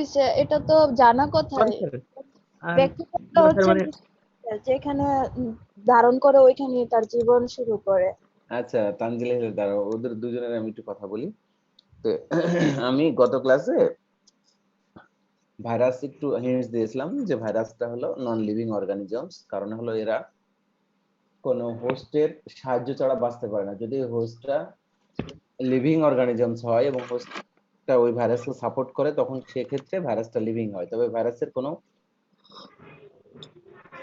হইছে এটা তো জানা কথাই। আর ব্যক্তিগত হচ্ছে মানে যেখানে ধারণ করে ওইখানে তার জীবন শুরু করে। আচ্ছা তানজিলের দ্বারা ওদের দুজনের আমি একটু কথা বলি। তো আমি গত ক্লাসে ভাইরাস একটু হিন্টস দিয়েছিলাম যে ভাইরাসটা হলো নন লিভিং অর্গানিজমস, কারণ হলো এরা কোনো হোস্টের সাহায্য ছাড়া বাঁচতে পারে না। যদি হোস্টটা লিভিং অর্গানিজমস হয় এবং হোস্টটা ওই ভাইরাসকে সাপোর্ট করে তখন সেক্ষেত্রে ভাইরাসটা লিভিং হয়। তবে ভাইরাসের কোনো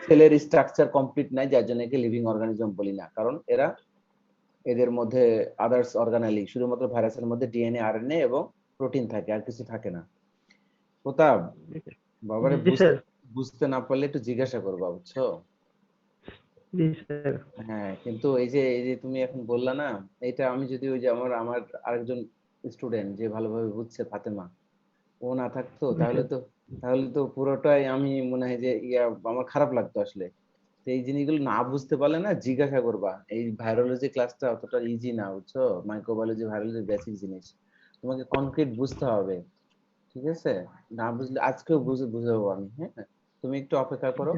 সেলের স্ট্রাকচার কমপ্লিট নাই, যার জন্য একে লিভিং অর্গানিজম বলি না, কারণ এদের মধ্যে আদার্স অর্গানালি শুধুমাত্র ভাইরাসের মধ্যে ডিএনএ আরএনএ এবং প্রোটিন থাকে, আর কিছু থাকে না। প্রতাপ বাবারে বুঝতে না পারলে একটু জিজ্ঞাসা করবা, বুঝছো? হ্যাঁ, কিন্তু এই যে তুমি এখন বললা না, এটা আমি যদি ওই যে আমার আরেকজন স্টুডেন্ট যে ভালোভাবে বুঝছে, ফাতেমা, ও না থাকতো তাহলে তো পুরোটাই আমি মনে হয় যে আমার খারাপ লাগতো আসলে। তো এই জিনিসগুলো না বুঝতে পারলে না জিজ্ঞাসা করবা। এই ভাইরোলজি ক্লাসটা অতটা ইজি না, বুঝছো? মাইক্রোবায়োলজি ভাইরোলজি বেসিক জিনিস, তোমাকে কনক্রিট বুঝতে হবে, ঠিক আছে? না বুঝলে আজকেও বুঝাবো আমি। হ্যাঁ, তুমি একটু অপেক্ষা করো।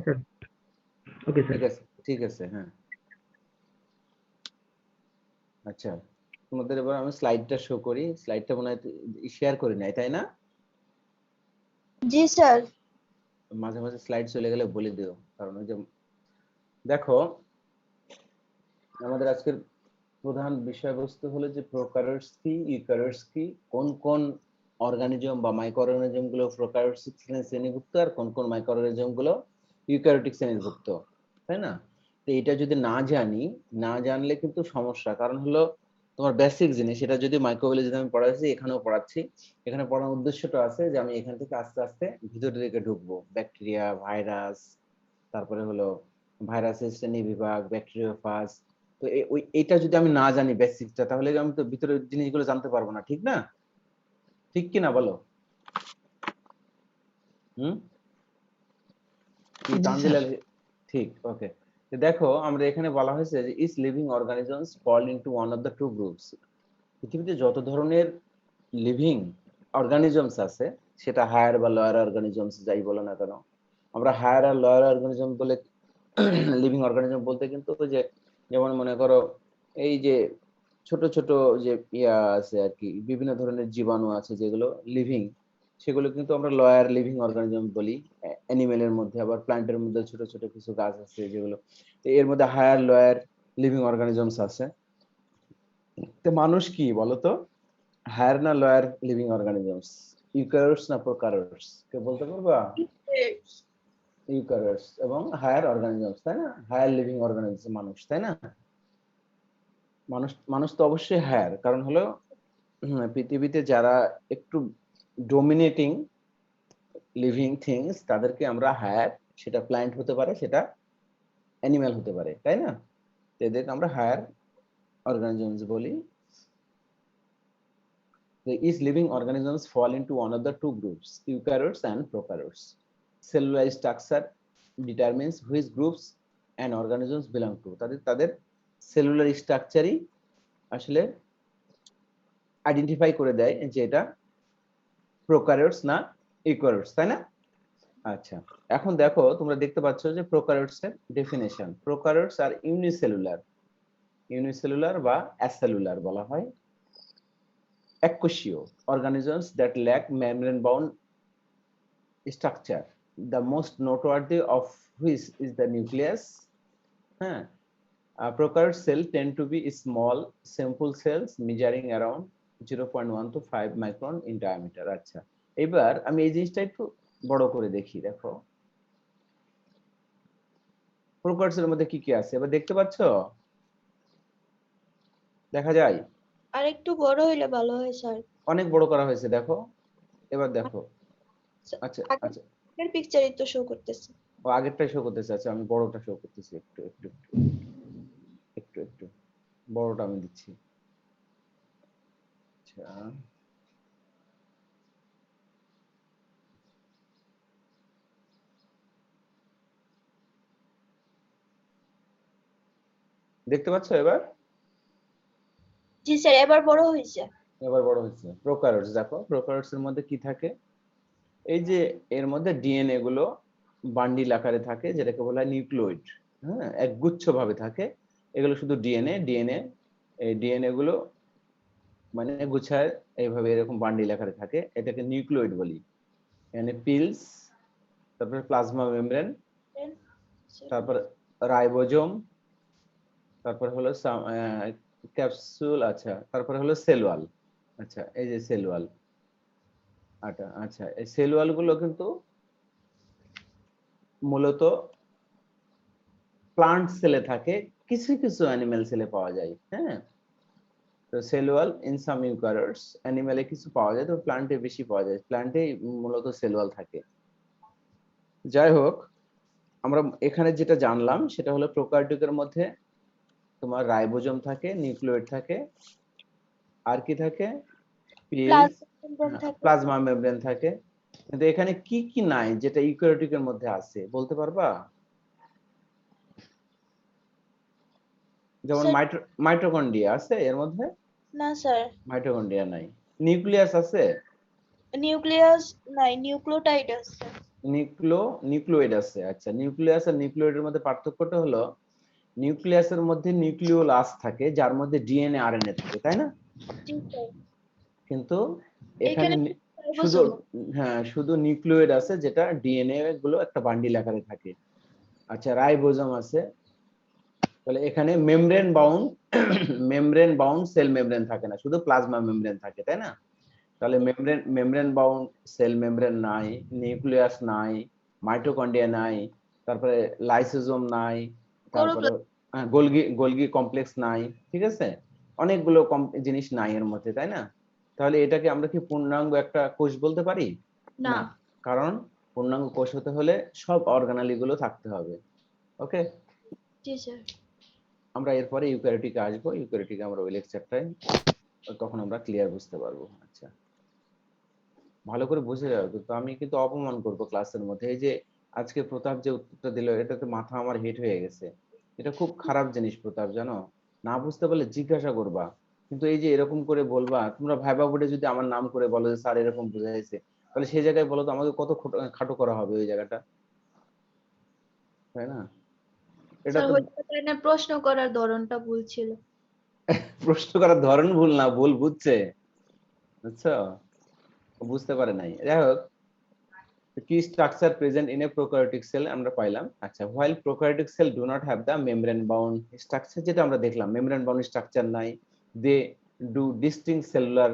ওকে ঠিক স্যার। আছে, ঠিক আছে, হ্যাঁ। আচ্ছা, তোমাদের এবার আমি স্লাইডটা শো করি। স্লাইডটা মনে হয় শেয়ার করি নাই, তাই না? জি স্যার। মাঝে মাঝে স্লাইড চলে গেলে বলে দিও, কারণ ওই যে দেখো আমাদের আজকের প্রধান বিষয়বস্তু হলো যে প্রোক্যারিওটস কি, ইউক্যারিওটস কি, কোন কোন অর্গানিজম বা মাইক্রো অর্গানিজম গুলো প্রোক্যারিওটিক শ্রেণীভুক্ত আর কোন কোন মাইক্রো অর্গানিজম গুলো ইউক্যারিওটিক শ্রেণীভুক্ত, তাই না? তো এটা যদি না জানলে কিন্তু সমস্যা, কারণ হলো তোমার বেসিক জিনিস এটা যদি মাইক্রোবায়োলজি আমি পড়াচ্ছি, এখানেও পড়াচ্ছি। এখানে পড়ার উদ্দেশ্যটা আছে যে আমি এখান থেকে আস্তে আস্তে ভিতরের দিকে ঢুকবো, ব্যাকটেরিয়া, ভাইরাস, তারপরে হলো ভাইরাসের শ্রেণী বিভাগ, ব্যাকটেরিওফাজ। তো এটা যদি আমি না জানি বেসিকটা, তাহলে আমি তো ভিতরের জিনিসগুলো জানতে পারবো না, ঠিক না? ঠিক কি না বলো? তানজিল আলী, ঠিক, ওকে। দেখো আমরা এখানে বলা হয়েছে যে each living organisms fall into one of the two groups. পৃথিবীতে যত ধরনের লিভিং অর্গানিজমস আছে, সেটা হায়ার বা লোয়ার অর্গানিজমস যাই বলো না কেন, আমরা হায়ার আর লোয়ার অর্গানিজম বলে লিভিং অর্গানিজম বলতে কিন্তু ওই যে যেমন মনে করো এই যে ছোট ছোট যে আছে আর কি, বিভিন্ন ধরনের জীবাণু আছে যেগুলো লিভিং, সেগুলো কিন্তু আমরা লয়ার লিভিং অর্গানিজম বলি অ্যানিমেলের মধ্যে। আবার প্ল্যান্টের মধ্যে ছোট ছোট কিছু গাছ আছে যেগুলো, তো এর মধ্যে হায়ার লয়ার লিভিং অর্গানিজমস আছে। তো মানুষ কি বলতো, হায়ার না লয়ার লিভিং অর্গানিজমস, ইউক্যারিওটস না প্রোক্যারিওটস, কে বলতে পারবা? ইউক্যারিওটস এবং হায়ার অর্গানিজমস, তাই না? হায়ার লিভিং অর্গানিজম মানুষ, তাই না? মানুষ তো অবশ্যই হায়ার, কারণ হলো পৃথিবীতে যারা একটু ডোমিনেটিং লিভিং থিংস তাদেরকে আমরা হায়ার, সেটা প্ল্যান্ট হতে পারে, সেটা অ্যানিম্যাল হতে পারে, তাই না? এদেরকে আমরা হায়ার অর্গানিজমস বলি। Each living organisms fall into one of the two groups, eukaryotes and prokaryotes. Cellular structure determines which groups and organisms belong to. তাদের সেলুলার স্ট্রাকচারই আসলে আইডেন্টিফাই করে দেয় যে এটা প্রোক্যারিওটস না ইউক্যারিওটস, তাই না? আচ্ছা, এখন দেখো তোমরা দেখতে পাচ্ছ যে প্রোক্যারিওটস এর ডেফিনেশন। প্রোক্যারিওটস আর ইউনিসেলুলার বা অ্যাসেলুলার বলা হয়, এককোষীয় organisms that lack membrane bound structure, the most noteworthy of which is the nucleus. হ্যাঁ, prokaryote cells tend to be small simple cells measuring around 0.1 to 5 micron in diameter. আচ্ছা, এবার আমি এই জিনিসটা একটু বড় করে দেখি। দেখো প্রোক্যারিওটস এর মধ্যে কি কি আছে এবার দেখতে পাচ্ছ? দেখা যায়? আর একটু বড় হইলে ভালো হয় স্যার। অনেক বড় করা হয়েছে, দেখো এবার দেখো। আচ্ছা আচ্ছা, আগের পিকচারই তো শো করতেছে। ও আগেরটাই শো করতেছে। আচ্ছা, আমি বড়টা শো করতেছি, একটু একটু একটু একটু বড়টা আমি দিচ্ছি। আচ্ছা, দেখতে পাচ্ছ এবার? জি স্যার, এবার বড় হয়েছে। এবার বড় হচ্ছে। প্রোক্যারিওটস দেখো, প্রোক্যারিওটস এর মধ্যে কি থাকে? এই যে এর মধ্যে ডিএনএ গুলো বান্ডিল আকারে থাকে, যেটাকে বলা হয় নিউক্লিয়েড। হ্যাঁ, একগুচ্ছ ভাবে থাকে। এগুলো শুধু ডিএনএ এই ডিএনএ গুলো মানে গুছায় এইভাবে এরকম বান্ডিল আকারে থাকে, এটাকে নিউক্লিয়েড বলি। এখানে পিলস, তারপরে প্লাজমা মেমব্রেন, তারপর রাইবোজোম, তারপর হলো ক্যাপসুল, আচ্ছা, তারপরে হলো সেল ওয়াল। আচ্ছা, এই যে সেল ওয়াল। আচ্ছা, এই সেল ওয়াল গুলো কিন্তু মূলত প্লান্ট সেলে থাকে, কিছু কিছু অ্যানিমেল সেলে পাওয়া যায়। হ্যাঁ, তো cell wall in some eukaryotes, অ্যানিমেলে কিছু পাওয়া যায়, তো প্লান্টে বেশি পাওয়া যায়, প্লান্টে মূলত সেল ওয়াল থাকে। যাই হোক, আমরা এখানে যেটা জানলাম সেটা হলো প্রোকারিওটের মধ্যে তোমার রাইবোজোম থাকে, নিউক্লিয়েড থাকে, আর কি থাকে, পিলস, প্লাজমা মেমব্রেন থাকে। কিন্তু এখানে কি কি নাই যেটা ইউক্যারিওটিকের মধ্যে আছে বলতে পারবা? যেমন মাইটোকন্ড্রিয়া আছে এর মধ্যে? না স্যার। মাইটোকন্ড্রিয়া নাই। নিউক্লিয়াস আছে? নিউক্লিয়াস নাই, নিউক্লিওটাইড আছে। নিউক্লিয়েড আছে। আচ্ছা, নিউক্লিয়াস আর নিউক্লিয়েডের মধ্যে পার্থক্যটা হলো নিউক্লিয়াসের মধ্যে নিউক্লিওলাস থাকে, যার মধ্যে ডিএনএ আরএনএ থাকে, তাই না? জি স্যার। কিন্তু এখানে এখানে শুধু, রাইবোসোম। হ্যাঁ, শুধু নিউক্লিয়েড আছে যেটা ডিএনএ গুলো একটা বান্ডিল আকারে থাকে। আচ্ছা, রাইবোজোম আছে। তাহলে এখানে মেমব্রেন বাউন্ড সেল মেমব্রেন থাকে না, শুধু প্লাজমা মেমব্রেন থাকে, তাই না? তাহলে মেমব্রেন বাউন্ড সেল মেমব্রেন নাই, নিউক্লিয়াস নাই, মাইটোকন্ড্রিয়া নাই, তারপরে লাইসোজোম নাই, তারপরে গোলগি কমপ্লেক্স নাই। ঠিক আছে, অনেকগুলো জিনিস নাই এর মধ্যে, তাই না? তাহলে এটাকে আমরা কি পূর্ণাঙ্গ একটা কোষ বলতে পারি? না। কারণ পূর্ণাঙ্গ কোষ হতে হলে সব অর্গানালি গুলো থাকতে হবে। ওকে, জি স্যার। আমরা এরপরে ইউক্যারিওটিকে আসবো, ইউক্যারিওটিকে আমরা ওই লেকচারটায়, তখন আমরা ক্লিয়ার বুঝতে পারবো। আচ্ছা, ভালো করে বুঝে যাও, কিন্তু আমি কিন্তু অপমান করব ক্লাসের মধ্যে। এই যে আজকে প্রতাপ যে উত্তরটা দিল, এটাতে মাথা আমার হিট হয়ে গেছে। এটা খুব খারাপ জিনিস প্রতাপ, জানো? না বুঝতে পারলে জিজ্ঞাসা করবা, কিন্তু এই যে এরকম করে বলবা, তোমরা ভাইবা বোর্ডে যদি আমার নাম করে বলো যে স্যার এরকম বুঝাইছে, তাহলে সেই জায়গায় বলো তো আমাকে কত খাটো করা হবে ওই জায়গাটা, তাই না? এটা স্যার তো হয়তো এখানে প্রশ্ন করার ধরনটা ভুল ছিল। প্রশ্ন করার ধরন ভুল না, ভুল বুঝছে, বুঝছো? বুঝতে পারে নাই। যাই হোক, কি structure present in a prokaryotic cell আমরা পাইলাম। আচ্ছা, while prokaryotic cell do not have the membrane bound structure, যেটা আমরা দেখলাম মেমব্রেন বাউন্ড স্ট্রাকচার নাই, they do distinct cellular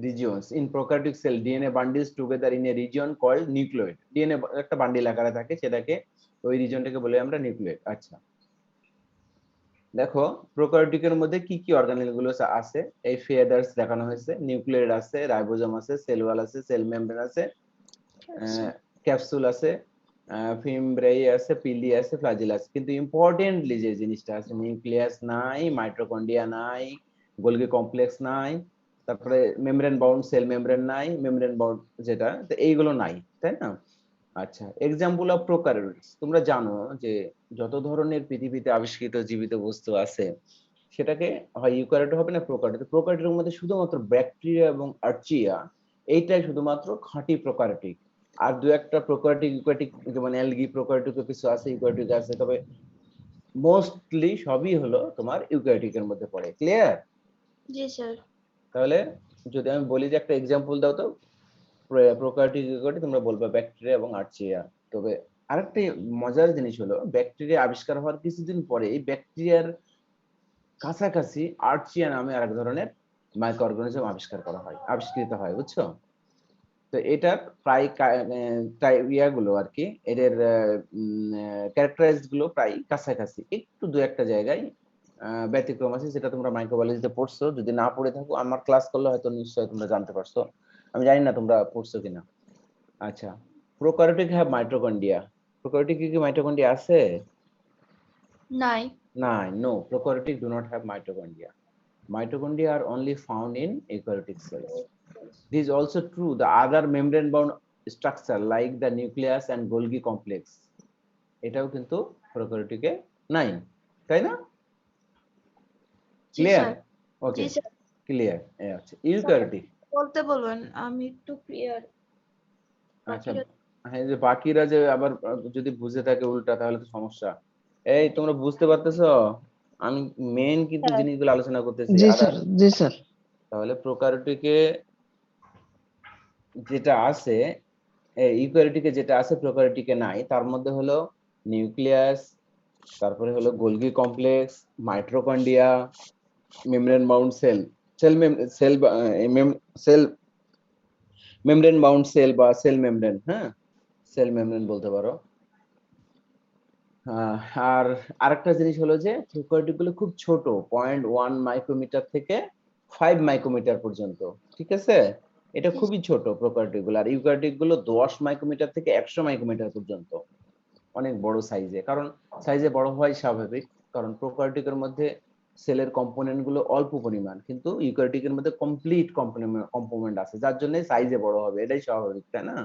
regions in prokaryotic cell, DNA bundles together in a region called nucleoid. DNA একটা bundle আকারে থাকে, সেটাকে ওই রিজিয়নটাকে বলে আমরা নিউক্লিয়েড। আচ্ছা, দেখো প্রোক্যারিওটিকের মধ্যে কি কি অর্গানেল গুলো আছে, এই ফেদার্স দেখানো হয়েছে, নিউক্লিয়েড আছে, রাইবোজোম আছে, সেল ওয়াল আছে, সেল মেমব্রেন আছে, ক্যাপসুল আছে, ফিমব্রেই আছে, পিলি আছে, ফ্লাজিল আছে। কিন্তু ইম্পর্টেন্টলি যে জিনিসটা আছে, নিউক্লিয়াস নাই, মাইটোকন্ড্রিয়া নাই, গোলগি কমপ্লেক্স নাই, তারপরে মেমব্রেন বাউন্ড সেল মেমব্রেন নাই, মেমব্রেন বাউন্ড যেটা, তো এইগুলো নাই, তাই না? আচ্ছা, এক্সাম্পল অফ প্রোক্যারিওটস, তোমরা জানো যে যত ধরনের পৃথিবীতে আবিষ্কৃত জীবিত বস্তু আছে সেটাকে হয় ইউক্যারিওট হবে না প্রোক্যারিওট। প্রোক্যারিওটের মধ্যে শুধুমাত্র ব্যাকটেরিয়া এবং আর্চিয়া, এইটাই শুধুমাত্র খাঁটি প্রোক্যারিওটিক। আর দু একটা প্রোক্যারিওটিক ইউক্যারিওটিক, যেমন অ্যালগি প্রোক্যারিওটিক কিছু আছে, ইউক্যারিওটিক আছে, তবে মোস্টলি সবই হলো তোমার ইউক্যারিওটিকের মধ্যে পড়ে। ক্লিয়ার? জি স্যার। তাহলে যদি আমি বলি যে একটা এক্সাম্পল দাও তো প্রোক্যারিওটিক ইউক্যারিওটিক, তোমরা বলবে ব্যাকটেরিয়া এবং আর্চিয়া। তবে আরেকটা মজার জিনিস হলো, ব্যাকটেরিয়া আবিষ্কার হওয়ার কিছুদিন পরে এই ব্যাকটেরিয়ার কাছাকাছি আর্চিয়া নামে আরেক ধরনের মাইক্রো অর্গানিজম আবিষ্কৃত হয়, বুঝছো? তো এটা প্রায় ইয়াগুলো আর কি, এদের ক্যারেক্টারাইজড গুলো প্রায় কাছাকাছি, একটু দু একটা জায়গায় ব্যতিক্রম আছে, যেটা তোমরা মাইক্রোবায়োলজিতে পড়ছো। যদি না পড়ে থাকো, আমার ক্লাস করলে হয়তো নিশ্চয়ই তোমরা জানতে পারছো, আমি জানি না তোমরা পড়ছো কিনা। আচ্ছা, প্রোক্যারিওটিক হ্যাভ মাইটোকন্ড্রিয়া। প্রোক্যারিওটিক কি মাইটোকন্ড্রিয়া আছে? নাই। নাই, no, prokaryotic do not have mitochondria. Mitochondria are only found in eukaryotic cells. This is also true the other membrane bound structure like the nucleus and Golgi complex, এটাও কিন্তু প্রোক্যারিওটিকে নাই, তাই না? জি clear? Sir. ওকে, জি sir. Clear. এই হচ্ছে sir eukaryotic. বলতে বলবেন, আমি একটু ক্লিয়ার। আচ্ছা, হ্যাঁ, যে বাকিরা যে আবার যদি বুঝে থাকে উল্টা তাহলে তো সমস্যা। এই তোমরা বুঝতে পারতেছো? আমি মেইন কিন্তু স্যার জিনিসগুলো আলোচনা করতেছি। জি আর স্যার, জি স্যার। তাহলে প্রোক্যারিওটিকে যেটা আছে, ইউক্যারিওটিকে যেটা আছে প্রোক্যারিওটিকে নাই, তার মধ্যে হলো নিউক্লিয়াস, তারপরে হলো Golgi complex, mitochondria, membrane bound cell, cell cell cell membrane bound cell বা সেল মেমব্রেন, হ্যাঁ, সেল মেমব্রেন বলতে পারো। আর আরেকটা জিনিস হলো যে প্রোক্যারিওটিক গুলো খুব ছোট, 0.1 মাইক্রোমিটার থেকে 5 মাইক্রোমিটার পর্যন্ত, ঠিক আছে? এটা খুবই ছোট প্রোক্যারিওটিক গুলো। আর ইউক্যারিওটিক গুলো 10 মাইক্রোমিটার থেকে 100 মাইক্রোমিটার পর্যন্ত, অনেক বড় সাইজে। কারণ সাইজে বড় হওয়াই স্বাভাবিক, কারণ প্রোক্যারিওটিকের মধ্যে সেলের কম্পোনেন্ট গুলো অল্প পরিমাণ, কিন্তু ইউক্যারিওটিকের মধ্যে কমপ্লিট কম্পোনেন্ট আছে, যার জন্য সাইজে বড় হবে, এটাই স্বাভাবিক, তাই না?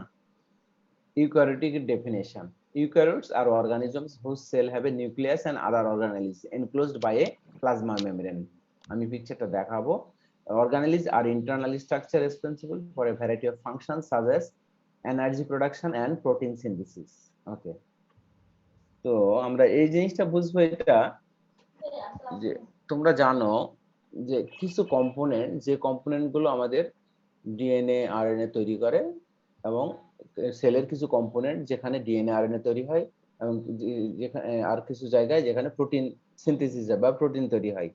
Eukaryotic definition. Eukaryotes are organisms whose cell have a nucleus and other organelles enclosed by a plasma membrane. আমি পিকচারটা দেখাবো। Organelles are internal structure responsible for a variety of functions such as energy production and protein synthesis. Okay. তো আমরা এই জিনিসটা বুঝবো এটা, যে তোমরা জানো যে কিছু কম্পোনেন্ট, যে কম্পোনেন্ট গুলো আমাদের ডিএনএ আরএনএ তৈরি করে, এবং সেলের কিছু কম্পোনেন্ট যেখানে ডিএনএ আরএনএ তৈরি হয়, এবং যেখানে আর কিছু জায়গায় যেখানে প্রোটিন সিনথেসিস বা প্রোটিন তৈরি হয়।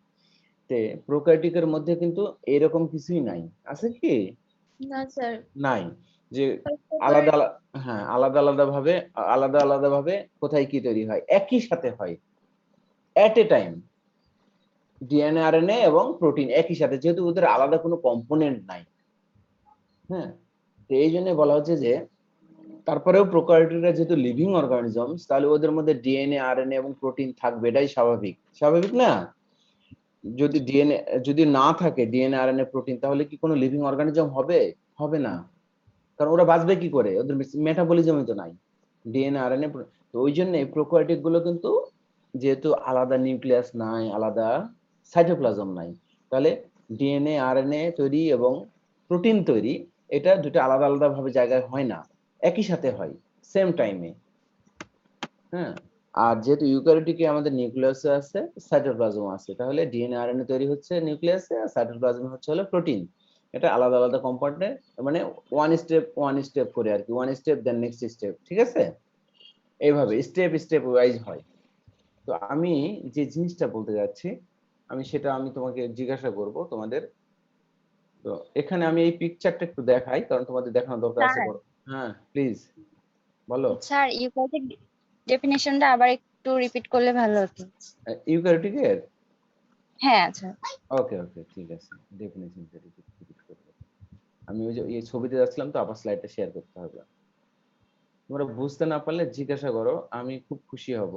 তে প্রোক্যারিওটিকের মধ্যে কিন্তু এরকম কিছুই নাই, আছে কি? না স্যার। নাই, যে আলাদা হ্যাঁ, আলাদা আলাদা ভাবে কোথায় কি তৈরি হয়, একই সাথে হয় এট এ টাইম, ডিএনএ আরএনএ এবং প্রোটিন একই সাথে, যেহেতু ওদের আলাদা কোনো কম্পোনেন্ট নাই। হ্যাঁ, তো এই জন্য বলা হচ্ছে যে তারপরেও প্রোক্যারিওটিকরা যেহেতু লিভিং অর্গানিজমস, তাহলে ওদের মধ্যে ডিএনএ আরএনএ এবং প্রোটিন থাকবে, এটাই স্বাভাবিক, স্বাভাবিক না? যদি ডিএনএ যদি না থাকে, ডিএনএ আরএনএ প্রোটিন, তাহলে কি কোনো লিভিং অর্গানিজম হবে? হবে না, কারণ ওরা বাঁচবে কি করে? ওদের মেটাবলিজমই তো নাই, ডিএনএ আরএনএ। তো ওই জন্য প্রোক্যারিওটিক গুলো কিন্তু যেহেতু আলাদা নিউক্লিয়াস নাই, আলাদা সাইটোপ্লাজম নাই, তাহলে ডিএনএ আরএনএ তৈরি এবং প্রোটিন তৈরি, এটা দুটো আলাদা আলাদা ভাবে জায়গায় হয় না, একই সাথে হয়, সেম টাইমে। হ্যাঁ, আর যেহেতু ইউক্যারিওটিকে আমাদের নিউক্লিয়াস আছে, সাইটোপ্লাজম আছে, তাহলে ডিএনএ আরএনএ তৈরি হচ্ছে নিউক্লিয়াসে, আর সাইটোপ্লাজম হচ্ছে হলো প্রোটিন। এটা আলাদা আলাদা কম্পার্টমেন্ট, মানে ওয়ান স্টেপ করে আর কি, one step then next step, ঠিক আছে? এইভাবে স্টেপ স্টেপ ওয়াইজ হয়। তো আমি যে জিনিসটা বলতে যাচ্ছি, আমি তোমাকে জিজ্ঞাসা করব তোমাদের। তো এখানে আমি এই পিকচারটা একটু দেখাই, কারণ তোমাদের দেখানোর দরকার আছে। স্যার হ্যাঁ প্লিজ বলো। স্যার ইউক্যারিওটিক ডেফিনেশনটা আবার একটু রিপিট করলে ভালো হতো। ইউক্যারিওটিকের, হ্যাঁ স্যার। ওকে ওকে, ঠিক আছে, ডেফিনেশনটা রিপিট করব। আমি ওই যে এই ছবিতে যাচ্ছিলাম, তো আবার স্লাইডটা শেয়ার করতে হবে। তোমরা বুঝতে না পারলে জিজ্ঞাসা করো, আমি খুব খুশি হব।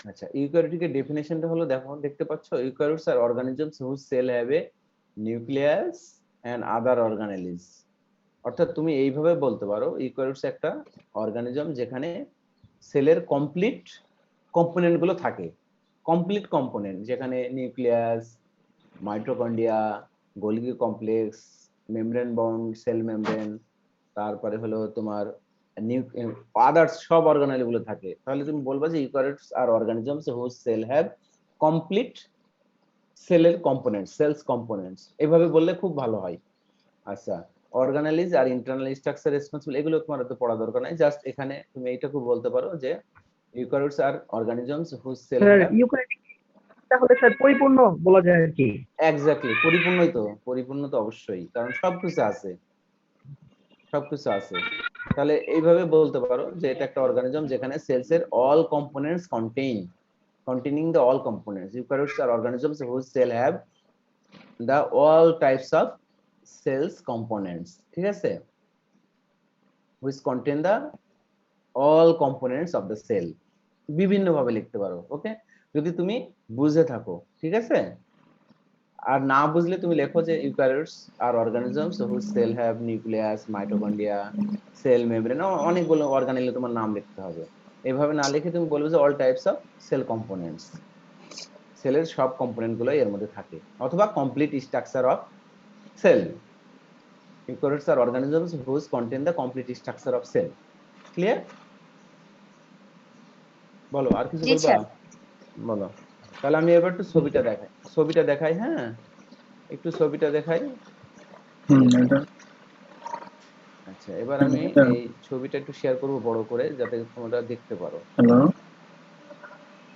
আচ্ছা, ইউক্যারিওটিকের ডেফিনেশনটা হলো, দেখতে পাচ্ছ, eukaryotes are organisms whose cell have a nucleus and other organelles. অর্থাৎ তুমি এইভাবে বলতে পারো, ইউক্যারিওটস একটা অর্গানিজম যেখানে সেলের কমপ্লিট কম্পোনেন্ট গুলো থাকে, কমপ্লিট কম্পোনেন্ট, যেখানে nucleus, mitochondria, Golgi complex, membrane bound cell membrane, তারপরে হলো তোমার আদার্স সব অর্গানেল গুলো থাকে। তাহলে তুমি বলবা যে eukaryotes are organisms whose cell have complete সেলের কম্পোনেন্টস, সেলস কম্পোনেন্টস, এভাবে বললে খুব ভালো হয়। আচ্ছা, organelles are internal structure responsible, এগুলো তোমার তো পড়া দরকার নাই, জাস্ট এখানে তুমি এইটুকু বলতে পারো যে eukaryotes are organisms whose cell sir have, eukaryotic তাহলে স্যার পরিপূর্ণ বলা যায় আর কি। এক্স্যাক্টলি, পরিপূর্ণই তো, পরিপূর্ণ তো অবশ্যই, কারণ সবকিছু আছে, সবকিছু আছে। তাহলে এইভাবে বলতে পারো যে এটা একটা অর্গানিজম যেখানে সেলস এর all components containing the all components. Eukaryotes are organisms whose cell have the all types of cells components, ঠিক আছে, which contain the all components of the cell, বিভিন্ন ভাবে লিখতে পারো। ওকে, যদি তুমি বুঝে থাকো, ঠিক আছে। আর না বুঝলে তুমি লেখো যে eukaryotes are organisms whose cell have nucleus, mitochondria, cell membrane, অনেকগুলো অর্গানেলে তোমার নাম লিখতে হবে। এভাবে না লিখে তুমি বলবে যে all types of cell components, সেলের সব কম্পোনেন্ট গুলো এর মধ্যে থাকে, অথবা complete structure of cell, eukaryotes are organisms whose content the complete structure of cell. Clear? বলো আর কিছু জি বলবা? স্যার। বলো। তাহলে আমি এবার একটু ছবিটা দেখাই, হ্যাঁ একটু ছবিটা দেখাই। এটা আচ্ছা, এবার আমি এই ছবিটা একটু শেয়ার করব বড় করে যাতে তোমরা দেখতে পারো। হ্যালো।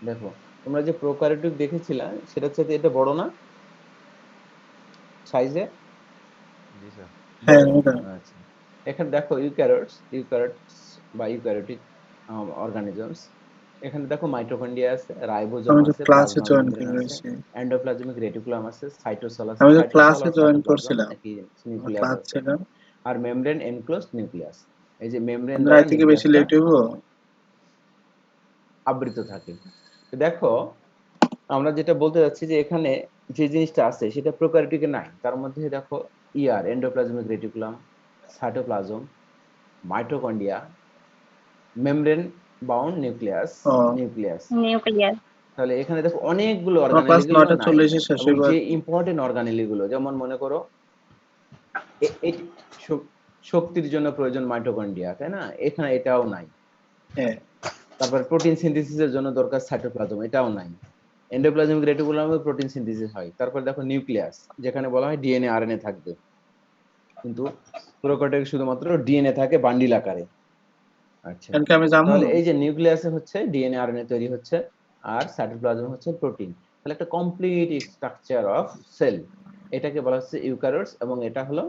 দেখো, তোমরা যে প্রোক্যারিওটিক দেখেছিলা সেটা চাইতে এটা বড় না সাইজে? জি স্যার। হ্যাঁ বড়। এটা আচ্ছা, এখানে দেখো ইউক্যারিওটস বা ইউক্যারিওটিক অর্গানিজমস। এখানে দেখো মাইটোকন্ড্রিয়া আছে, রাইবোজোম আমি তো আছে, ক্লাসে প্লাজমা জয়েন মেমব্রেন আছে, করেছি। এন্ডোপ্লাজমিক রেটিকুলাম আছে, সাইটোসল আছে। আমি তো সাইটোসল ক্লাসে আর জয়েন সাইটোপ্লাজম করছিলাম, নাকি আমার নিউক্লিয়াস ক্লাস আছে, ছিল। আর মেমব্রেন এনক্লোজড নিউক্লিয়াস। এই যে মেমব্রেন আপনার দ্বারা আজ থেকে বেশি নিউক্লিয়াসটা লেট হইব। আবৃত থাকে। তো দেখো, আমরা যেটা বলতে যাচ্ছি যে এখানে যে জিনিসটা আছে সেটা প্রোক্যারিওটিকে নাই। তার মধ্যে দেখো endoplasmic reticulum, cytoplasm, mitochondria, membrane bound nucleus, ও নিউক্লিয়াস। নিউক্লিয়ার। তাহলে এখানে দেখো অনেকগুলো আমার ক্লাস অর্গানেলি গুলো নাই। 9:40 শেষ এবং হইব যে আর কি। ইম্পর্টেন্ট অর্গানেলি গুলো, যেমন মনে করো এটি শক্তির জন্য প্রয়োজন মাইটোকন্ড্রিয়া, তাই না? এখানে এটাও নাই। হ্যাঁ তারপর প্রোটিন সিনথেসিসের জন্য দরকার সাইটোপ্লাজম, এটাও নাই। এন্ডোপ্লাজমিক রেটিকুলামে প্রোটিন সিনথেসিস হয়। তারপর দেখো নিউক্লিয়াস, যেখানে বলা হয় ডিএনএ আরএনএ থাকবে, কিন্তু প্রোক্যারিওটে শুধুমাত্র ডিএনএ থাকে বান্ডিল আকারে। আচ্ছা, কালকে আমি যাবো। তাহলে এই যে নিউক্লিয়াসে হচ্ছে ডিএনএ আরএনএ তৈরি হচ্ছে, আর সাইটোপ্লাজম হচ্ছে প্রোটিন। তাহলে একটা কমপ্লিট স্ট্রাকচার অফ সেল, এটাকে বলা হচ্ছে ইউক্যারিওটস। এবং এটা হলো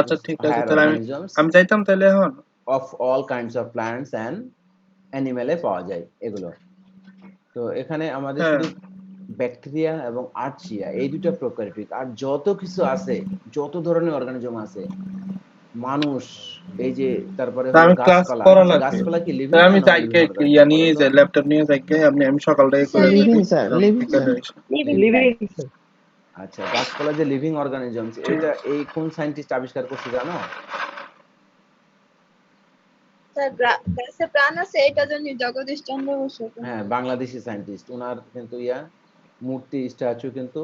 আচ্ছা ঠিক আছে, হায়ার তাহলে আমি অর্গানিজমস আমি যাইতাম তাহলে এখন। Of all kinds of plants and অ্যানিমেলে পাওয়া যায় এগুলো। তো এখানে আমাদের হ্যাঁ শুধু ব্যাকটেরিয়া এবং আর্চিয়া এই দুটো প্রোক্যারিওটিক, আর যত কিছু আছে, যত ধরনের অর্গানিজম আছে, মানুষ, এই যে তারপরে তা হলো আমি ক্লাস গাছপালা। করা আচ্ছা, লাগবে। গাছপালা কি তা লিভিং না আমি নন যাই লিভিং ইয়া অর্গানিজম বলো নিয়ে তো? যাই, ল্যাপটপ নিয়ে যাই গে। আমি সকালটাই করে স্যার দিই। Living sir, living sir. Living sir. Living sir. আচ্ছা, গাছপালা যে লিভিং অর্গানিজমস, এটা এই কোন সায়েন্টিস্ট আবিষ্কার করছে জানো? স্যার গাছে প্রাণ আছে এটা জানি, জগদীশ চন্দ্র বসু। হ্যাঁ, বাংলাদেশি সায়েন্টিস্ট। ওনার কিন্তু মূর্তি স্ট্যাচু কিন্তু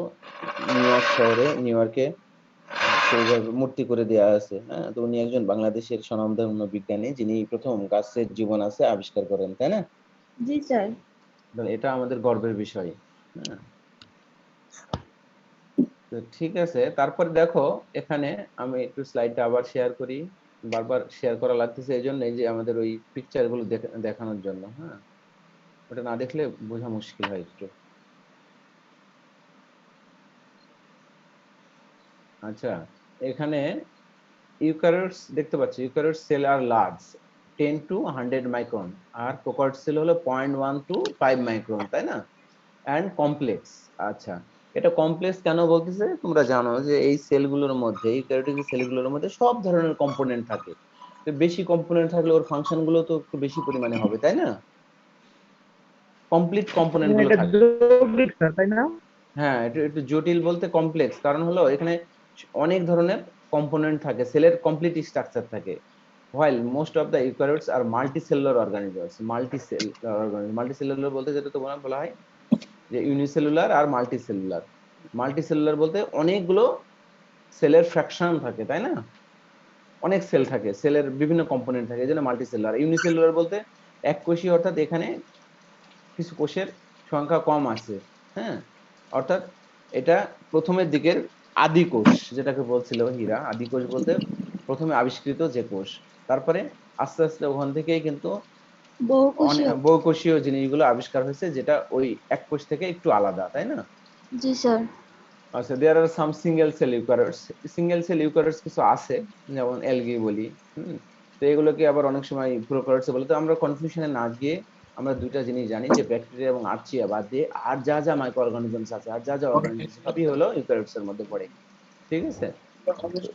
নিউ ইয়র্কে সেইভাবে মূর্তি করে দেওয়া আছে। হ্যাঁ, তো উনি একজন বাংলাদেশের স্বনামধন্য বিজ্ঞানী, যিনি প্রথম গাছের জীবন আছে আবিষ্কার করেন, তাই না? জি স্যার। তাহলে এটা আমাদের গর্বের বিষয়। হ্যাঁ, তো ঠিক আছে। তারপরে দেখো, এখানে আমি একটু স্লাইডটা আবার শেয়ার করি। বারবার শেয়ার করা লাগতেছে এই জন্যই যে আমাদের ওই পিকচার গুলো দেখানোর জন্য। হ্যাঁ, ওটা না দেখলে বোঝা মুশকিল হয় একটু। আচ্ছা, এখানে ইউক্যারিওটস দেখতে পাচ্ছি। Eukaryote cell are large 10 to 100 micron, আর প্রোক্যারিওট সেল হলো 0.1 to 5 মাইক্রন, তাই না? And complex. আচ্ছা, এটা কমপ্লেক্স কেন বলতেছে? তোমরা জানো যে এই সেলগুলোর মধ্যে, ইউক্যারিওটিক সেলগুলোর মধ্যে সব ধরনের কম্পোনেন্ট থাকে। তো বেশি কম্পোনেন্ট থাকলে ওর ফাংশন গুলো তো একটু বেশি পরিমাণে হবে, তাই না? কমপ্লিট কম্পোনেন্ট গুলো এটা থাকে। যৌগিক স্যার, তাই না? হ্যাঁ, একটু একটু জটিল বলতে কমপ্লেক্স, কারণ হলো এখানে অনেক ধরনের কম্পোনেন্ট থাকে, সেলের কমপ্লিট স্ট্রাকচার থাকে। while most of the eukaryotes are multicellular organisms, multicellular বলতে যেটা তোমরা বলা হয় যে ইউনিসেলুলার আর মাল্টিসেলুলার। মাল্টিসেলুলার বলতে অনেকগুলো সেলের ফ্র্যাকশন থাকে, তাই না? অনেক সেল থাকে, সেলের বিভিন্ন কম্পোনেন্ট থাকে, এই জন্য মাল্টিসেলুলার। ইউনিসেলুলার বলতে এক কোষী, অর্থাৎ এখানে কিছু কোষের সংখ্যা কম আছে। হ্যাঁ, অর্থাৎ এটা প্রথমের দিকের আদি কোষ, যেটাকে বলছিল হীরা। আদি কোষ বলতে প্রথমে আবিষ্কৃত যে কোষ, তারপরে আস্তে আস্তে ওখান থেকেই কিন্তু বহুকোষী। বহুকোষীয় জিনিসগুলো আবিষ্কার হয়েছে, যেটা ওই এক কোষ থেকে একটু আলাদা, তাই না? জি স্যার। আচ্ছা, there are some single cell eukaryotes. Single cell eukaryotes কিছু আছে, যেমন অ্যালগি বলি। তো এগুলোকে আবার অনেক সময় প্রোক্যারিওটস বলে। তো আমরা কনফিউশনে না গিয়ে আমরা দুইটা জিনিস জানি, যে ব্যাকটেরিয়া এবং আর্চিয়া বাদ দিয়ে আর যা যা মাইক্রো অর্গানিজমস আছে, আর যা যা অর্গানিজমস, সবই হলো ইউক্যারিওটস এর মধ্যে পড়ে। ঠিক আছে? তো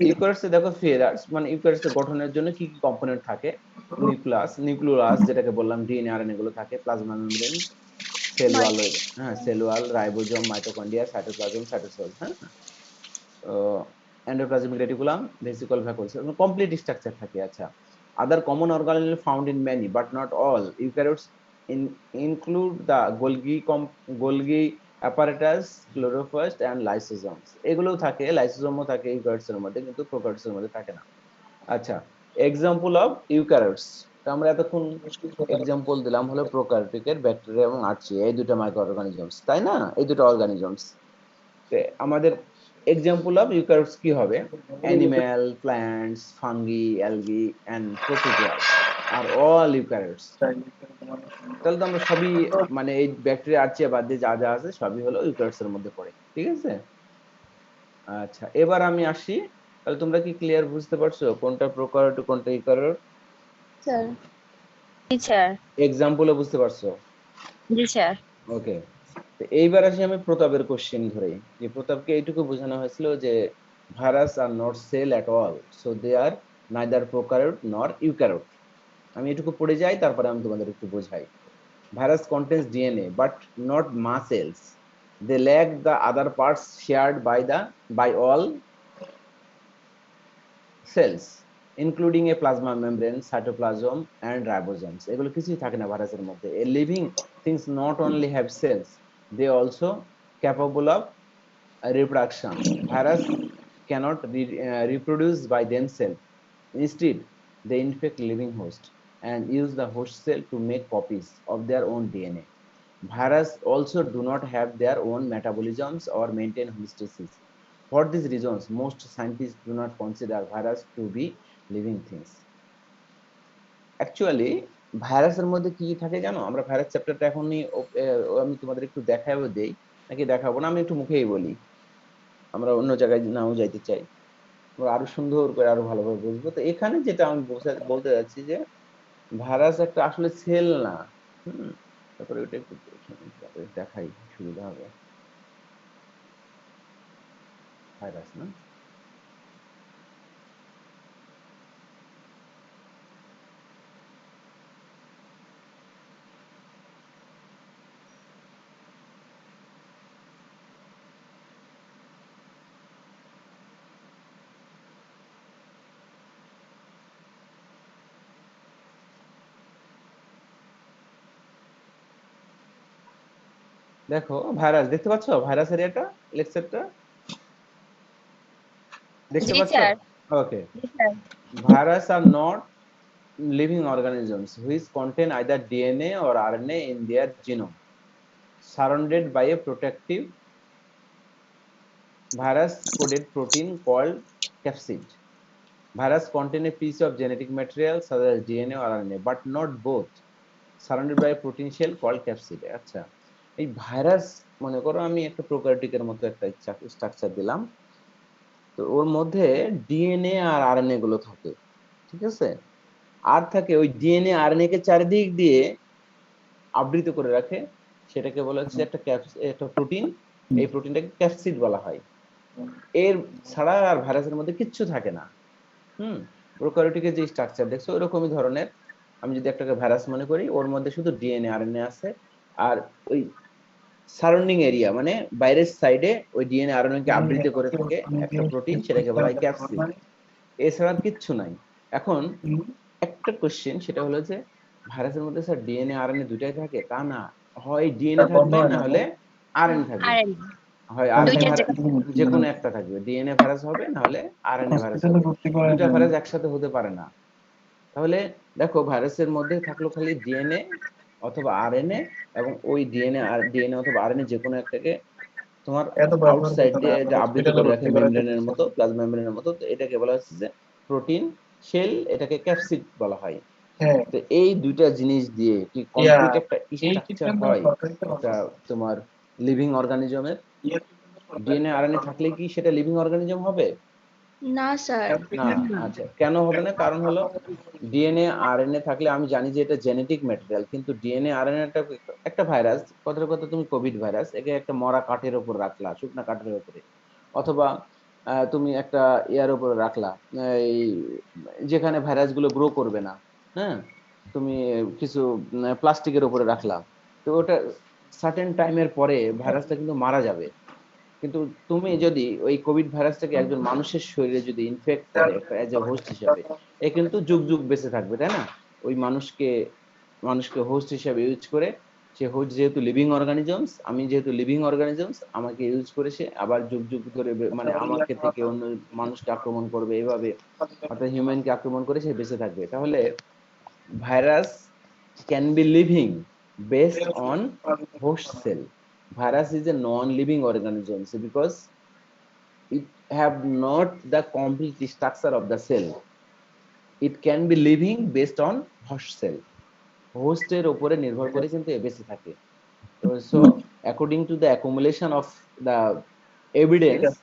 ইউক্যারিওটস এ দেখো ফিয়ারাস, মানে ইউক্যারিওটস এর গঠনের জন্য কি কি কম্পোনেন্ট থাকে? নিউক্লিয়াস যেটাকে বললাম, ডিএনএ আরএনএ গুলো থাকে, প্লাজমা মেমব্রেন, সেল ওয়াল, হ্যাঁ cell wall, ribosome, mitochondria, cytoplasm, cytosol. হ্যাঁ, endoplasmic reticulum, vesicle vacuoles, complete structure থাকে। আচ্ছা, other common organelle found in many but not all eukaryotes include the Golgi apparatus, chloroplast and lysosomes, এগুলোও থাকে, লাইসোজোমও থাকে ইউক্যারিওটসের মধ্যে, কিন্তু প্রোক্যারিওটসের মধ্যে থাকে না। আচ্ছা, এক্সাম্পল অফ ইউক্যারিওটস, তো আমরা এতক্ষণ এক্সাম্পল দিলাম হলো প্রোক্যারিওটিকের ব্যাকটেরিয়া এবং আর্চিয়া, এই দুটো মাইক্রো অর্গানিজমস, তাই না? এই দুটো অর্গানিজমস। আমাদের এক্সাম্পল অফ ইউক্যারিওটস কি হবে? Animal, plants, fungi, algae and protozoas are all eukaryotes. তাহলে তো আমরা সবই, মানে এই ব্যাকটেরিয়া আর্চিয়া বাদ দিয়ে যা যা আছে সবই হলো ইউক্যারিওটস এর মধ্যে পড়ে, ঠিক আছে? আচ্ছা, এবার আমি আসি, তাহলে তোমরা কি ক্লিয়ার বুঝতে পারছো কোনটা প্রোক্যারিওট কোনটা ইউক্যারিওট? স্যার। জি স্যার। এক্সাম্পলও বুঝতে পারছো? জি স্যার। ওকে, তো এইবার আসি আমি প্রতাপের কোশ্চেন ধরে, যে প্রতাপকে এইটুকু বোঝানো হয়েছিল যে virus are not cell at all, so they are neither prokaryote nor eukaryote. আমি এটুকু পড়ে যাই, তারপরে আমি তোমাদের একটু বোঝাই। Virus contains DNA but not mass cells. They lack the other parts shared by all cells, including a plasma membrane, cytoplasm, and ribosomes. এগুলো কিছুই থাকে না ভাইরাসের মধ্যে। A living things not only have cells, they also capable of reproduction. Virus cannot reproduce by themselves. Instead, they infect living host and use the host cell to make copies of their own DNA. Virus also do not have their own metabolisms or maintain homeostasis. For these reasons, most scientists do not consider virus to be living things. Actually, ভাইরাসের মধ্যে কি থাকে জানো? আমরা virus চ্যাপ্টারটা এখনই আমি তোমাদের একটু দেখাবো দেই, নাকি দেখাবো না, আমি একটু মুখেই বলি, আমরা অন্য জায়গায় নাও যাইতে চাই, আমরা আরো সুন্দর করে আরো ভালোভাবে বুঝবো। তো এখানে যেটা আমি বলতে যাচ্ছি যে ভাইরাস একটা আসলে সেল না। তারপরে ওটা একটু দেখাই, সুবিধা হবে। ভাইরাস না, দেখো ভাইরাস দেখতে পাচ্ছ, ভাইরাসের এটা লেকচারটা দেখতে জি পাচ্ছ? Sir. Okay, G sir. Virus are not living organisms which contain either DNA or RNA in their genome, surrounded by a protective virus coded protein called capsid. Virus contain a piece of genetic material such as DNA or RNA, but not both, surrounded by a protein shell called capsid. আচ্ছা, এই virus মনে করো আমি একটা প্রোক্যারিওটিকের মতো একটা structure দিলাম, তো ওর মধ্যে ডিএনএ আর আরএনএ গুলো থাকে, ঠিক আছে? আর থাকে ওই ডিএনএ আরএনএ কে চারিদিক দিয়ে আবৃত করে রাখে, সেটাকে বলা হচ্ছে একটা প্রোটিন, এই প্রোটিনটাকে ক্যাপসিড বলা হয়। এর ছাড়া আর ভাইরাসের মধ্যে কিচ্ছু থাকে না। প্রোক্যারিওটিকের যে স্ট্রাকচার দেখছো ওরকমই ধরনের। আমি যদি একটাকে ভাইরাস মনে করি, ওর মধ্যে শুধু ডিএনএ আরএনএ আছে, আর ওই সারাউন্ডিং এরিয়া মানে বাইরের সাইডে ওই ডিএনএ আরএনএ কে আবৃত করে থাকে একটা প্রোটিন, সেটাকে বলা হয় ক্যাপসিড। এছাড়া আর কিচ্ছু নাই। এখন একটা কোশ্চেন, সেটা হলো যে ভাইরাসের মধ্যে স্যার ডিএনএ আরএনএ দুটাই থাকে? তা না, হয় ডিএনএ থাকবে না হলে আরএনএ থাকবে, আর হয় আরএনএ দুইটার যে কোনো একটা থাকবে, ডিএনএ ভাইরাস হবে না হলে আরএনএ ভাইরাস হবে, দুটা ভাইরাস একসাথে হতে পারে না। তাহলে দেখো ভাইরাসের মধ্যে থাকলো খালি ডিএনএ অথবা আরএনএ, এবং ওই ডিএনএ অথবা আরএনএ যে কোনো একটাকে তোমার আউটসাইড দিয়ে এটা আবৃত করে রাখে মেমব্রেনের মতো, প্লাজমা মেমব্রেনের মতো, তো এটাকে বলা হচ্ছে যে প্রোটিন শেল, এটাকে ক্যাপসিড বলা হয়। তো এই দুইটা জিনিস দিয়ে কি কমপ্লিট একটা স্ট্রাকচার হয় এটা তোমার লিভিং অর্গানিজমের। ডিএনএ আরএনএ থাকলে কি সেটা লিভিং অর্গানিজম হবে? না স্যার। না। আচ্ছা, কেন হবে না? কারণ হলো ডিএনএ আরএনএ থাকলে আমি জানি যে এটা জেনেটিক ম্যাটেরিয়াল, কিন্তু ডিএনএ আরএনএটা একটা ভাইরাস, কথার কথা তুমি কোভিড ভাইরাস, একে একটা মরা কাঠের উপর রাখলা, শুকনা কাঠের উপরে, অথবা তুমি একটা ইয়ার উপরে রাখলা, এই যেখানে ভাইরাসগুলো গ্রো করবে না, হ্যাঁ, তুমি কিছু প্লাস্টিকের উপরে রাখলা, তো ওটা সার্টেন টাইমের পরে ভাইরাসটা কিন্তু মারা যাবে। কিন্তু তুমি যদি ওই কোভিড ভাইরাসটাকে একজন মানুষের শরীরে যদি ইনফেক্ট করে একটা এজ এ হোস্ট হিসেবে, এ কিন্তু যুগ যুগ বেঁচে থাকবে, তাই না? ওই মানুষকে হোস্ট হিসেবে ইউজ করে সে হোস্ট যেহেতু লিভিং অর্গানিজমস, আমি যেহেতু লিভিং অর্গানিজমস, আমাকে ইউজ করে সে আবার যুগ যুগ ধরে মানে আমাকে থেকে অন্য মানুষকে আক্রমণ করবে, এইভাবে অর্থাৎ হিউম্যানকে আক্রমণ করে সে বেঁচে থাকবে। তাহলে virus can be living based on host cell. Virus is a non-living organism because it have not the complete structure of the cell. It can be living based on host cell. Host এর উপরে নির্ভর করে কিন্তু এ বেঁচে থাকে। So according to the accumulation of the evidence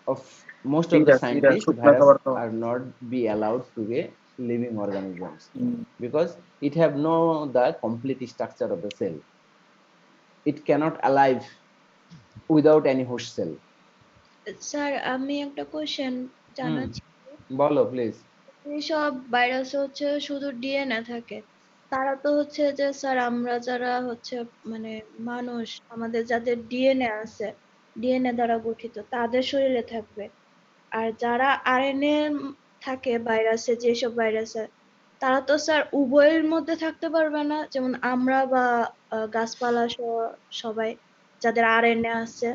of most of the scientists, virus are not be allowed to be living organisms because it have no the complete structure of the cell. It cannot alive without any host cell. Sir আমি একটা question জানার ছিল। বলো please. সব virus হচ্ছে শুধু DNA থাকে, তারা তো হচ্ছে যে স্যার আমরা যারা হচ্ছে মানে মানুষ, আমাদের যাদের ডিএনএ আছে, ডিএনএ দ্বারা গঠিত, তাদের শরীরে থাকবে। আর যারা আরএনএ থাকে ভাইরাসে, যেসব ভাইরাসে, তারা তো স্যার উভয়ের মধ্যে থাকতে পারবে না, যেমন আমরা বা গাছপালা সহ সবাই যাদের আরএনএ আছে।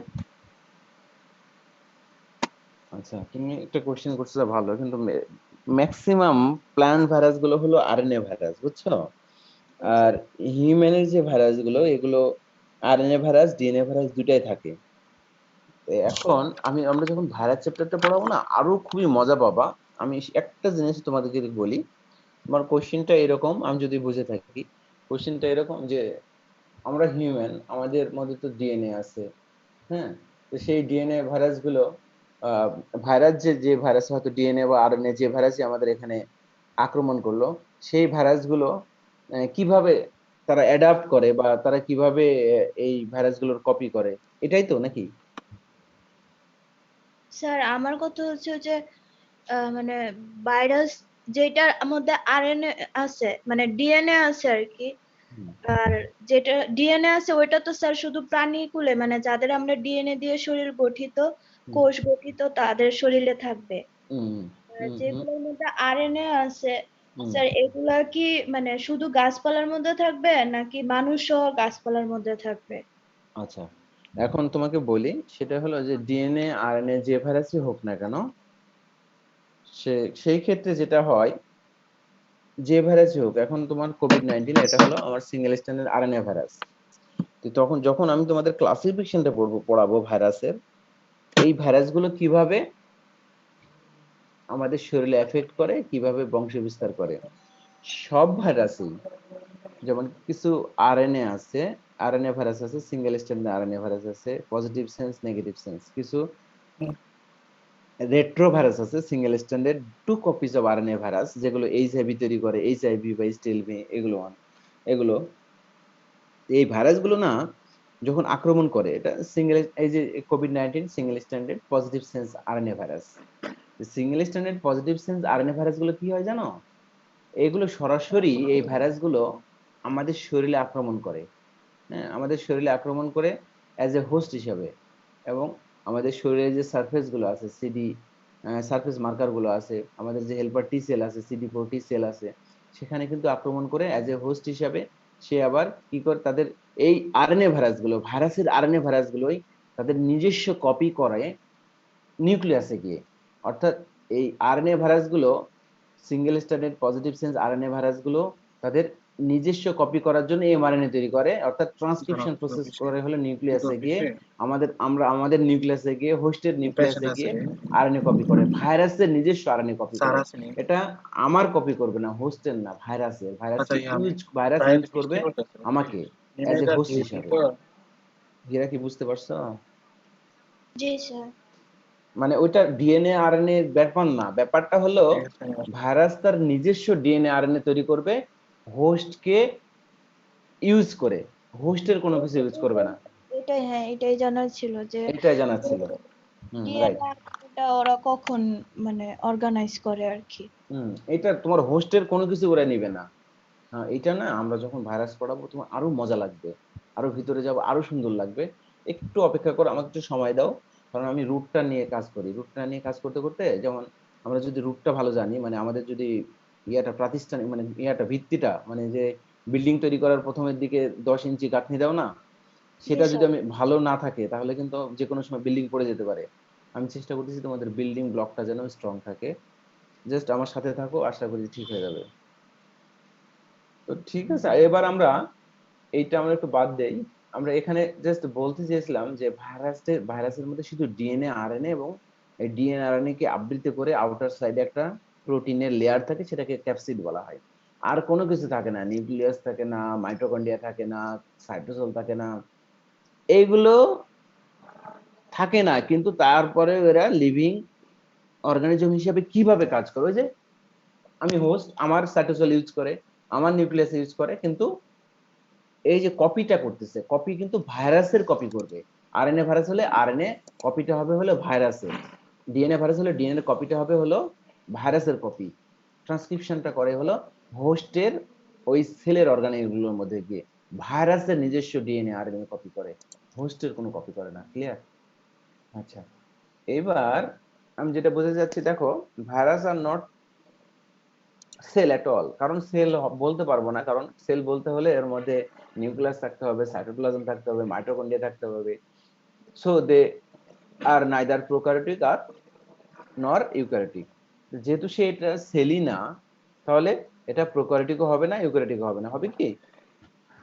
আচ্ছা, তুমি একটা কোশ্চেন করছো ভালো, কিন্তু ম্যাক্সিমাম প্ল্যান্ট ভাইরাস গুলো হলো আরএনএ ভাইরাস, বুঝছো? আর হিউম্যানের যে ভাইরাস গুলো, এগুলো আরএনএ ভাইরাস, ডিএনএ ভাইরাস দুটাই থাকে। এখন আমরা যখন ভাইরাস চ্যাপ্টারটা পড়াবো না, আরো খুবই মজা পাবা। আমি একটা জিনিস তোমাদেরকে বলি, তোমার কোশ্চেনটা এরকম, আমি যদি বুঝে থাকি, কোশ্চেনটা এরকম যে আমরা হিউম্যান, আমাদের মধ্যে তো ডিএনএ আছে, হ্যাঁ? তো সেই ডিএনএ ভাইরাস গুলো, ভাইরাস যে ভাইরাস হয়তো ডিএনএ বা আরএনএ যে ভাইরাসই আমাদের এখানে আক্রমণ করলো, সেই ভাইরাসগুলো কিভাবে তারা অ্যাডাপ্ট করে বা তারা কিভাবে এই ভাইরাসগুলোর কপি করে, এটাই তো নাকি? স্যার আমার কথা হচ্ছে যে মানে ভাইরাস যেটার মধ্যে আরএনএ আছে, মানে ডিএনএ আছে আর কি, আর যেটা ডিএনএ আছে ওইটা তো স্যার শুধু প্রাণীকুলে, মানে যাদের আমরা ডিএনএ দিয়ে শরীর গঠিত, কোষ গঠিত, তাদের শরীরে থাকবে। আর যেগুলোর মধ্যে আরএনএ আছে স্যার, এগুলা কি মানে শুধু গাছপালার মধ্যে থাকবে নাকি মানুষ সহ গাছপালার মধ্যে থাকবে? আচ্ছা, এখন তোমাকে বলি, সেটা হলো যে ডিএনএ আরএনএ যে ভাইরাসই হোক না কেন, সেই ক্ষেত্রে যেটা হয়, যে ভাইরাসই হোক, এখন তোমার কোভিড-19 এটা হলো আমার সিঙ্গেল স্ট্র্যান্ডের আরএনএ ভাইরাস। তো তখন যখন আমি তোমাদের ক্লাসিফিকেশনটা পড়াবো ভাইরাসের, এই ভাইরাসগুলো কিভাবে আমাদের শরীরে এফেক্ট করে, কিভাবে বংশ বিস্তার করে, সব ভাইরাসই, যেমন কিছু আরএনএ আছে, আরএনএ ভাইরাস আছে, সিঙ্গেল স্ট্র্যান্ড আরএনএ ভাইরাস আছে, পজিটিভ সেন্স, নেগেটিভ সেন্স, কিছু রেট্রো ভাইরাস আছে, single stranded 2 copies of RNA virus, যেগুলো এইচআইভি তৈরি করে, এইচআইভি বা স্টিলভি, এগুলো এই ভাইরাসগুলো না যখন আক্রমণ করে, এটা সিঙ্গেল, এই যে কোভিড-19 single stranded positive sense RNA virus. Single stranded positive sense RNA ভাইরাসগুলো কি হয় জানো? এগুলো সরাসরি এই ভাইরাসগুলো আমাদের শরীরে আক্রমণ করে, হ্যাঁ, আমাদের শরীরে আক্রমণ করে অ্যাজ এ হোস্ট হিসাবে, এবং আমাদের শরীরে যে সারফেস গুলো আছে, সিডি সারফেস মার্কার গুলো আছে, আমাদের যে হেল্পার টি সেল আছে, CD4 টি সেল আছে, সেখানে কিন্তু আক্রমণ করে অ্যাজ এ হোস্ট হিসাবে। সে আবার কি করে, তাদের এই আরএনএ ভাইরাসগুলো, ভাইরাসের আরএনএ ভাইরাসগুলোই তাদের নিজস্ব কপি করে নিউক্লিয়াসে গিয়ে। অর্থাৎ এই আরএনএ ভাইরাসগুলো, single stranded positive sense RNA ভাইরাসগুলো তাদের নিজস্ব কপি করার জন্য এমআরএনএ তৈরি করে, অর্থাৎ ট্রান্সক্রিপশন প্রসেস করে হলো নিউক্লিয়াসে গিয়ে, আমাদের নিউক্লিয়াসে গিয়ে, হোস্টের নিউক্লিয়াসে গিয়ে আরএনএ কপি করে, ভাইরাসের নিজস্ব আরএনএ কপি করে। এটা আমার কপি করবে না, হোস্টের না, ভাইরাসের। ভাইরাস ইউজ করবে আমাকে অ্যাজ এ হোস্ট হিসাবে। এরা কি বুঝতে পারছো? জি স্যার। মানে ওইটা ডিএনএ আরএনএ এর ব্যাপার না, ব্যাপারটা হলো ভাইরাস তার নিজস্ব ডিএনএ আরএনএ তৈরি করবে হোস্টকে ইউজ করে, হোস্টের কোনো কিছু ইউজ করবে না। এটাই, হ্যাঁ এটাই জানার ছিল যে এটাই জানা ছিল। রাইট। ডিএনএটা ওরা কখন মানে অর্গানাইজ করে আর কি। এটা তোমার হোস্টের কোনো কিছু ওরা নিবে না। এটা না, আমরা যখন ভাইরাস পড়াবো তোমার আরো মজা লাগবে, আরো ভিতরে যাব, আরো সুন্দর লাগবে। একটু অপেক্ষা করো, আমাকে একটু সময় দাও, কারণ আমি রুটটা নিয়ে কাজ করি। রুটটা নিয়ে কাজ করতে করতে, যেমন আমরা যদি রুটটা ভালো জানি, মানে আমাদের যদি প্রাতিষ্ঠানিক, মানে ভিত্তিটা, মানে যে বিল্ডিং তৈরি করার প্রথমের দিকে 10 ইঞ্চি গাঁথনি দাও না, সেটা জি যদি স্যার। আমি ভালো না থাকে তাহলে কিন্তু যে কোনো সময় বিল্ডিং পড়ে যেতে পারে। আমি চেষ্টা করতেছি তোমাদের বিল্ডিং ব্লকটা যেন স্ট্রং থাকে। জাস্ট আমার সাথে থাকো, আশা করি ঠিক হয়ে যাবে। তো ঠিক আছে, এবার আমরা এইটা আমরা একটু বাদ দেই। আমরা এখানে জাস্ট বলতে চেয়েছিলাম যে ভাইরাসের মধ্যে শুধু ডিএনএ আরএনএ এবং এই ডিএনএ আরএনএ কে আবৃত করে আউটার সাইডে একটা প্রোটিনের লেয়ার থাকে, সেটাকে ক্যাপসিড বলা হয়। আর কোনো কিছু থাকে না, নিউক্লিয়াস থাকে না, মাইটোকন্ড্রিয়া থাকে না, সাইটোসোল থাকে না, এইগুলো থাকে না। কিন্তু তারপরে এরা লিভিং অর্গানিজম হিসেবে কিভাবে কাজ করে, ওই যে আমি হোস্ট, আমার সাইটোসোল ইউজ করে, আমার নিউক্লিয়াস ইউজ করে, কিন্তু এই যে কপিটা করতেছে, কপি কিন্তু ভাইরাসের কপি করবে। আরএনএ ভাইরাস হলে আরএনএ কপিটা হবে হলো ভাইরাসের, ডিএনএ ভাইরাস হলে ডিএনএ কপিটা হবে হলো ভাইরাসের কপি। ট্রান্সক্রিপশনটা করে হলো হোস্টের ওই সেলের অর্গানেলগুলোর মধ্যে গিয়ে। ভাইরাসের নিজস্ব ডিএনএ আরএনএ কপি করে, হোস্টের কোনো কপি করে না। ক্লিয়ার? আচ্ছা, এবার আমি যেটা বোঝাতে যাচ্ছি, দেখো virus are not cell at all. কারণ সেল বলতে পারবো না, কারণ সেল বলতে হলে এর মধ্যে নিউক্লিয়াস থাকতে হবে, সাইটোপ্লাজম থাকতে হবে, মাইটোকন্ড্রিয়া থাকতে হবে। So they are neither prokaryotic or nor eukaryotic. যেহেতু সে এটা সেলই না, তাহলে এটা প্রোক্যারিওটিকও হবে না, ইউক্যারিওটিকও হবে না। হবে কি?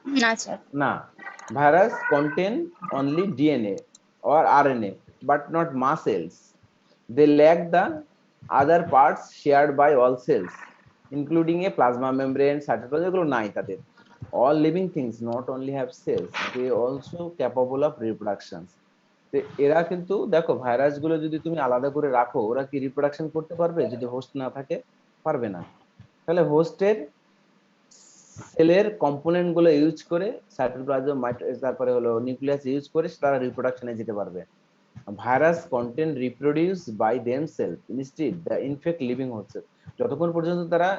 না স্যার। না। Virus contain only DNA or RNA but not mass cells. They lack the other parts shared by all cells, including a plasma membrane, cytoplasm, এগুলো নাই তাদের। All living things not only have cells, they also capable of reproduction. তো এরা কিন্তু দেখো, virus গুলো যদি তুমি আলাদা করে রাখো, ওরা কি রিপ্রোডাকশন করতে পারবে যদি হোস্ট না থাকে? পারবে না। তাহলে হোস্টের সেলের কম্পোনেন্ট গুলো ইউজ করে, সাইটোপ্লাজম, তারপরে হলো নিউক্লিয়াস ইউজ করে তারা রিপ্রোডাকশনে যেতে পারবে। Virus content reproduce by themselves instead the infect living host. যতক্ষণ পর্যন্ত তারা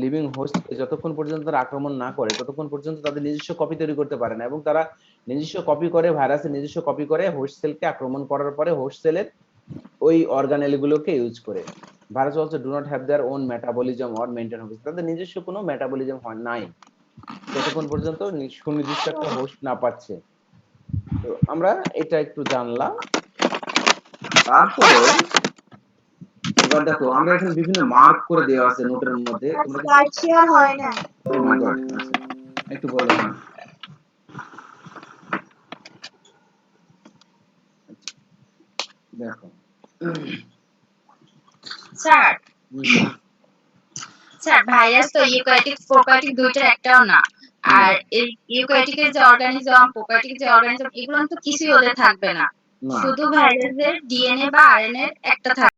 লিভিং হোস্ট, যতক্ষণ পর্যন্ত তারা আক্রমণ না করে, ততক্ষণ পর্যন্ত তাদের নিজস্ব কপি তৈরি করতে পারে না। এবং তারা নিজস্ব কপি করে, ভাইরাসের নিজস্ব কপি করে হোস্ট সেলকে আক্রমণ করার পরে হোস্ট সেলের ওই অর্গানেল গুলোকে ইউজ করে। Virus also do not have their own metabolism or maintain host. তাদের নিজস্ব কোনো মেটাবলিজম হয় নাই যতক্ষণ পর্যন্ত সুনির্দিষ্ট একটা হোস্ট না পাচ্ছে। তো আমরা এটা একটু জানলাম। তারপরে এবার দেখো, আমরা এখানে বিভিন্ন মার্ক করে দেওয়া আছে নোটের মধ্যে, তোমরা স্যার শেয়ার হয় না। ও মাই গড, আচ্ছা একটু বলো। হ্যাঁ, দেখো স্যার স্যার ভাইরাস তো ইউক্যারিওটিক প্রোক্যারিওটিক দুইটার একটাও না। আর এই ইউক্যারিওটিকের যে অর্গানিজম, প্রোক্যারিওটিক যে অর্গানিজম, এগুলো তো কিছুই ওদের থাকবে না। না। শুধু ভাইরাসের ডিএনএ বা আরএনএ একটা থাকবে।